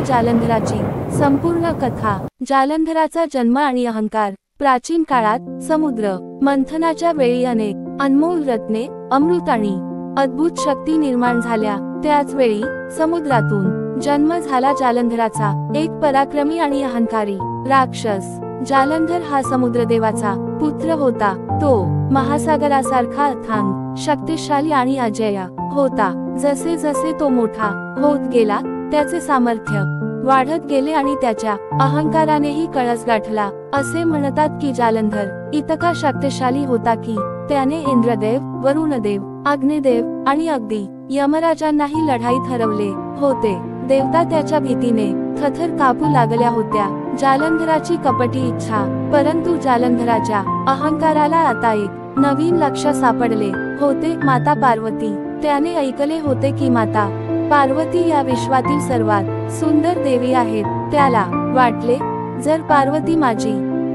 जालंधराची संपूर्ण कथा। जालंधराचा जन्म आणि अहंकार। प्राचीन काळात समुद्र मंथनाच्या वेळी अनेक अनमोल रत्ने, अमृत आणि अद्भुत शक्ती निर्माण झाल्या। त्याच वेळी समुद्रातून जन्म झाला जालंधराचा, एक पराक्रमी आणि अहंकारी राक्षस। जालंधर हा समुद्रदेवाचा पुत्र होता। तो महासागरासारखा अथांग, शक्तिशाली आणि अजेय होता। जसे जसे तो मोठा होत गेला, त्याचे सामर्थ्य वाढत गेले आणि त्याच्या अहंकारानेही कळस गाठला। असे म्हणतात की जालंधर इतका शक्तिशाली होता की त्याने इंद्रदेव, वरुणदेव, अग्निदेव आणि अगदी यमराजांनाही लढाईत हरवले होते। देवता त्याच्या भीतीने थरथर कापू लागल्या होत्या। जालंधराची कपटी इच्छा, परंतु जालंधराच्या अहंकाराला आता एक नवीन लक्ष्य सापडले होते, माता पार्वती। त्याने ऐकले होते की माता पार्वती या विश्वातील सर्वात सुंदर देवी आहेत। त्याला वाटले, जर पार्वती माझी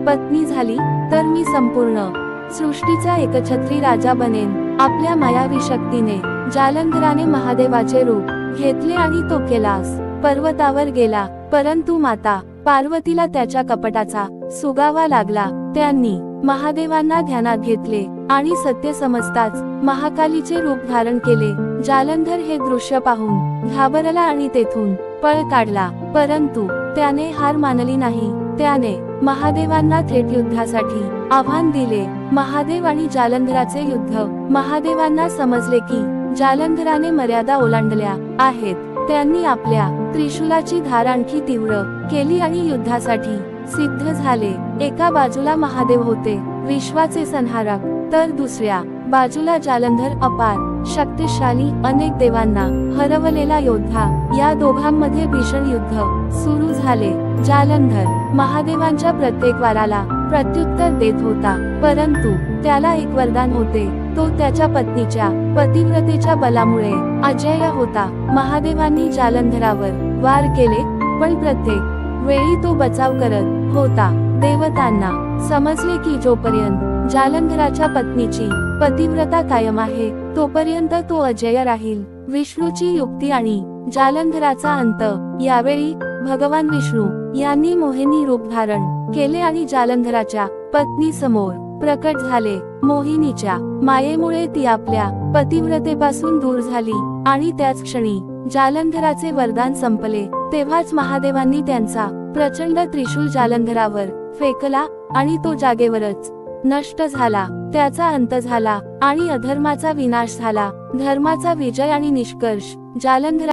पत्नी झाली तर मी संपूर्ण सृष्टीचा एकछत्री राजा बनेन। आपल्या मायावी शक्तीने जालंधराने महादेवाचे रूप घेतले आणि तो कैलास पर्वतावर गेला। परंतु माता पार्वतीला त्याच्या कपटाचा सुगावा लागला। त्यांनी महादेवांना ध्यानात घेतले आणि सत्य समजताच महाकालीचे रूप धारण केले। जालंधर हे दृश्य पाहून घाबरला आणि तेथून पळ काढला, परंतु त्याने हार मानली नाही। त्याने महादेवांना थेट युद्धासाठी आव्हान दिले। महादेव आणि जालंधराचे युद्ध। महादेवांना समजले की जालंधराने मर्यादा ओलांडल्या आहेत। त्यांनी आपल्या त्रिशूलाची धार आणखी तीव्र केली आणि युद्धासाठी सिद्ध झाले। एका बाजूला महादेव होते, विश्वाचे संहारक, तर दुसऱ्या बाजूला जालंधर, अपार शक्तिशाली, अनेक देवांना हरवलेला योद्धा। या दोघांमध्ये भीषण युद्ध सुरू झाले। जालंधर महादेवांच्या प्रत्येक वाराला प्रत्युत्तर देत होता, परंतु त्याला एक वरदान होते। तो त्याच्या पत्नीच्या पतिव्रतेच्या बलामुळे अजेय होता। महादेवांनी जालंधरावर वार केले, पण प्रत्येक वेळी तो बचाव करत होता। देवतांना समजले की जोपर्यंत जालंधराच्या पत्नीची पतिव्रता कायम आहे, तोपर्यंत तो अजेय राहील। विष्णूची युक्ती आणि जालंधराचा अंत। यावेळी भगवान विष्णू यांनी मोहिनी रूप धारण केले आणि जालंधराच्या पत्नी समोर प्रकट झाले। मोहिनीच्या मायेमुळे ती आपल्या पतिव्रतेपासून दूर झाली आणि त्याच क्षणी जालंधराचे वरदान संपले। तेव्हाच महादेवांनी त्यांचा प्रचंड त्रिशूल जालंधरावर फेकला आणि तो जागेवरच नष्ट झाला। त्याचा अंत झाला आणि अधर्माचा विनाश झाला। धर्माचा विजय आणि निष्कर्ष। जालंधरा